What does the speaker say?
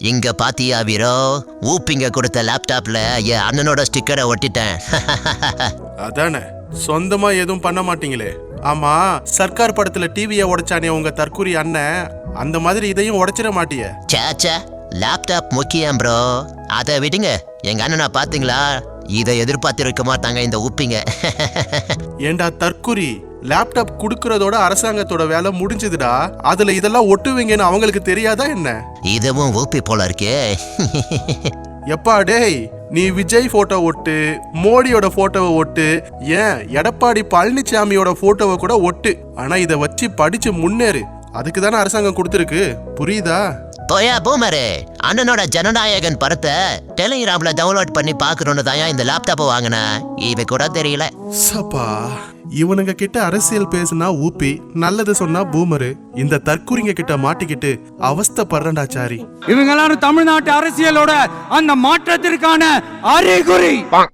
இங்க பாத்தியா வீரோ, ஊப்பிங்க கொடுத்த லேப்டாப்ல என் அண்ணனோட ஸ்டிக்கரை ஒட்டிட்டேன். அதானே, சொந்தமா எதுவும் பண்ண மாட்டீங்களே. ஆமா, சர்க்கார் படத்துல டிவியை உடைச்சானே உங்க தற்கூரி அண்ணன், அந்த மாதிரி இதையும் உடைச்சிட மாட்டிய? சேச்சா, லேப்டாப் முக்கியம் ப்ரோ. அதை விடுங்க. எங்க அண்ணனா பாத்தீங்களா, இதை எதிர்பார்த்திருக்க மாட்டாங்க இந்த ஊப்பிங்க. ஏண்டா தற்கூரி, லேப்டாப் குடுக்கறதோட அரசாங்கத்தோட வேலை முடிஞ்சதுடா. அதுல இதெல்லாம் ஒட்டுவீங்கன்னு அவங்களுக்கு தெரியாதா என்ன? இதுவும் ஊப்பி போல இருக்கே. எப்பா டேய், நீ விஜய் போட்டோ ஒட்டு, மோடியோட போட்டோவை ஒட்டு, ஏன் எடப்பாடி பழனிசாமியோட போட்டோவை கூட ஒட்டு. ஆனா இத வச்சு படிச்சு முன்னேறு. அதுக்கு தானே அரசாங்கம் கொடுத்துருக்கு, புரியுதா? போயா பூமரு, அண்ணனோட ஜனநாயகன் படத்தை டெலிகிராம்ல டவுன்லோட் பண்ணி பாக்கணும்னு தான் இந்த லேப்டாப்பை வாங்கினேன். இது கூட தெரியல. சப்பா, இவனுங்க கிட்ட அரசியல் பேசுனா ஊப்பி, நல்லது சொன்னா பூமரு. இந்த தற்கூரிங்க கிட்ட மாட்டிக்கிட்டு அவஸ்தைப்படுறா சாரி. இவங்க எல்லாரும் தமிழ்நாட்டு அரசியலோட அந்த மாற்றத்திற்கான அறிகுறி.